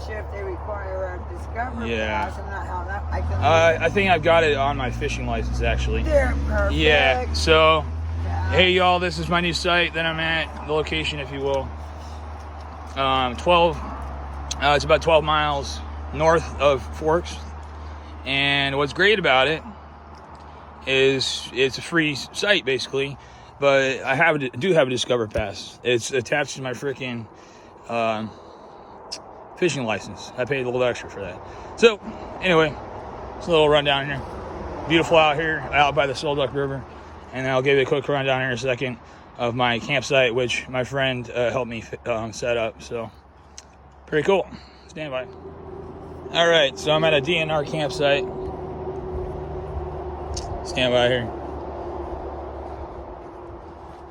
sure if they require a Discover Yeah. Pass. I'm not how that I can. I think I've got it on my fishing license, actually. They're perfect. Yeah, so, Yeah. hey, y'all, this is my new site that I'm at, the location, if you will. It's about 12 miles north of Forks. And what's great about it is it's a free site, basically. But I do have a Discover Pass. It's attached to my freaking fishing license. I paid a little extra for that. So, anyway, it's a little rundown here. Beautiful out here, out by the Solduck River. And then I'll give you a quick rundown here in a second of my campsite, which my friend helped me set up. So, pretty cool. Stand by. All right, so I'm at a DNR campsite. Stand by here.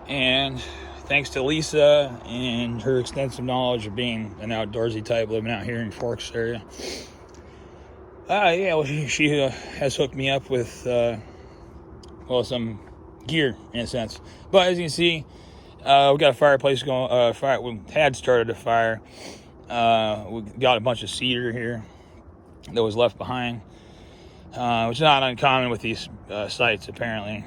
And thanks to Lisa and her extensive knowledge of being an outdoorsy type living out here in Forks area. She has hooked me up with, some gear in a sense. But as you can see, we got a fireplace going. We had started a fire. We got a bunch of cedar here that was left behind, which is not uncommon with these sites apparently.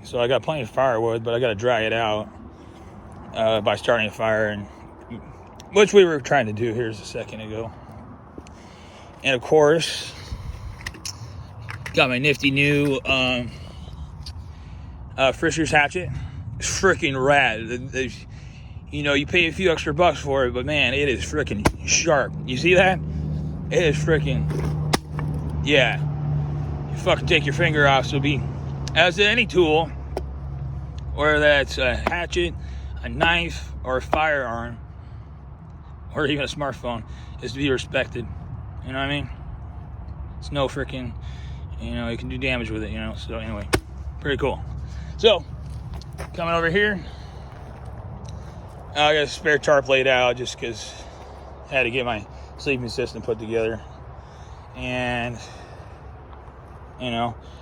So I got plenty of firewood, but I got to dry it out by starting a fire, and which we were trying to do here a second ago. And of course, got my nifty new Fisher's hatchet. It's freaking rad. You pay a few extra bucks for it, but man, it is freaking sharp. You see that? It is freaking, yeah. You fucking take your finger off, so be, as any tool, whether that's a hatchet, a knife, or a firearm, or even a smartphone, is to be respected. You know what I mean? It's no freaking, you can do damage with it, So anyway, pretty cool. So, coming over here, I got a spare tarp laid out just because I had to get my sleeping system put together. And,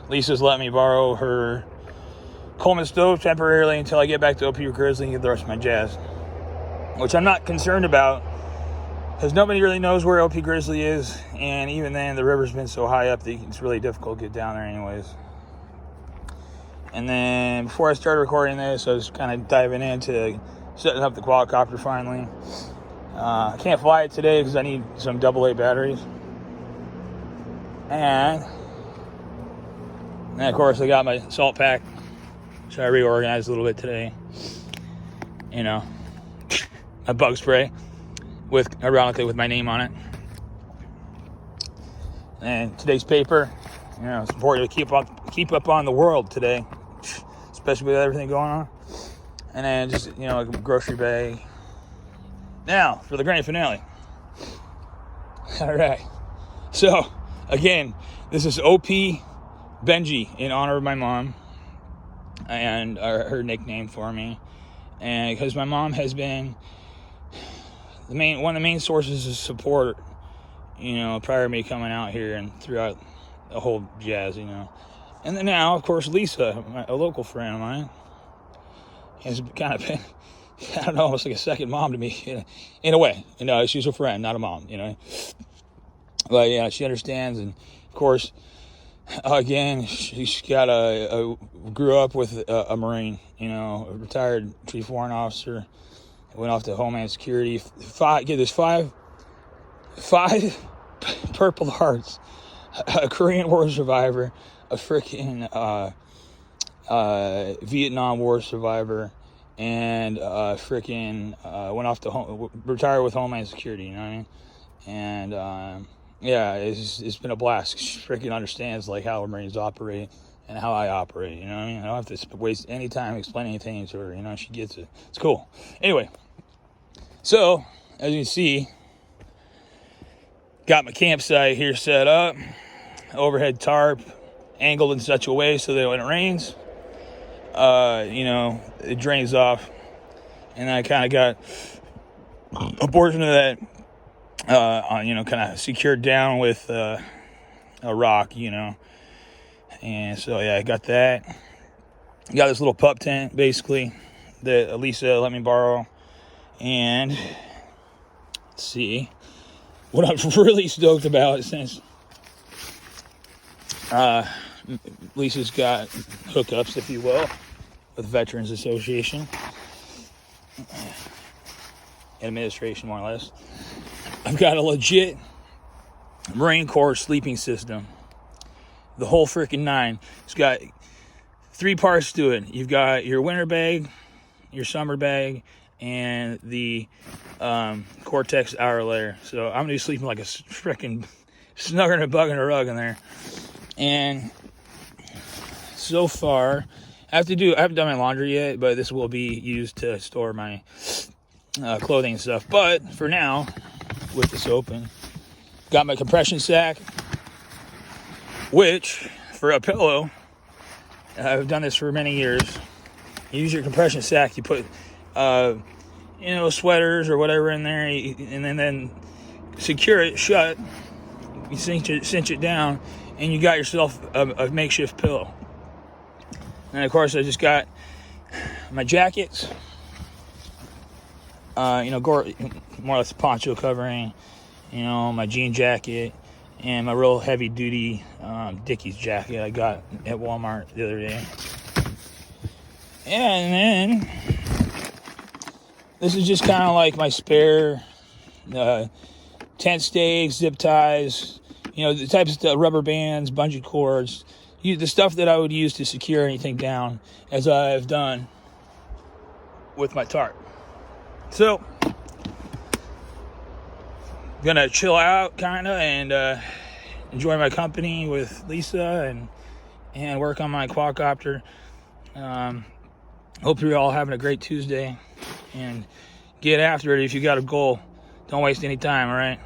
Lisa's let me borrow her Coleman stove temporarily until I get back to OP Grizzly and get the rest of my jazz. Which I'm not concerned about, because nobody really knows where OP Grizzly is, and even then, the river's been so high up that it's really difficult to get down there anyways. And then, before I started recording this, I was kind of diving into setting up the quadcopter finally. I can't fly it today because I need some AA batteries. And of course, I got my salt pack, so I reorganized a little bit today. My bug spray, ironically with my name on it. And today's paper, it's important to keep up on the world today, especially with everything going on. And then just, a grocery bag. Now, for the grand finale. All right. So, again, this is OP Benji in honor of my mom and her nickname for me. And because my mom has been one of the main sources of support, prior to me coming out here and throughout the whole jazz, And then now, of course, Lisa, a local friend of mine, has kind of been, almost like a second mom to me, in a way. She's a friend, not a mom, But, yeah, she understands. And, of course, again, she's got grew up with a Marine, a retired Chief Warrant Officer. Went off to Homeland Security. Five Purple Hearts, a Korean War survivor, a freaking Vietnam War survivor, and went off to retired with Homeland Security. You know what I mean? And it's been a blast. She freaking understands how Marines operate and how I operate. You know what I mean? I don't have to waste any time explaining anything to her. She gets it. It's cool. Anyway, so as you can see, got my campsite here set up. Overhead tarp angled in such a way so that when it rains, it drains off. And I kind of got a portion of that, kind of secured down with a rock, And so, yeah, I got that. Got this little pup tent, basically, that Elisa let me borrow. And, let's see. what I'm really stoked about, since Lisa's got hookups, if you will, with Veterans Association administration, more or less. I've got a legit Marine Corps sleeping system. The whole freaking nine. It's got 3 parts to it. You've got your winter bag, your summer bag, and the Cortex outer layer. So I'm gonna be sleeping like a freaking snugging a bug in a rug in there. And so far, I haven't done my laundry yet, but this will be used to store my clothing and stuff. But for now, with this open, got my compression sack, which for a pillow, I've done this for many years. You use your compression sack, you put sweaters or whatever in there, and then secure it shut. You cinch it down, and you got yourself a makeshift pillow. And of course, I just got my jackets, more or less poncho covering, my jean jacket, and my real heavy duty Dickies jacket I got at Walmart the other day. And then this is just kind of like my spare tent stakes, zip ties, the types of stuff, rubber bands, bungee cords, the stuff that I would use to secure anything down, as I've done with my tarp. So, gonna chill out kind of and enjoy my company with Lisa and work on my quadcopter. Hope you're all having a great Tuesday, and get after it if you got a goal. Don't waste any time, all right?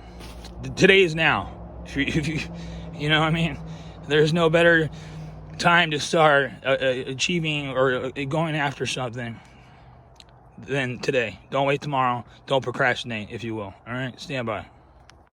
Today is now. If you know what I mean? There's no better time to start achieving or going after something than today. Don't wait tomorrow. Don't procrastinate, if you will. All right? Stand by.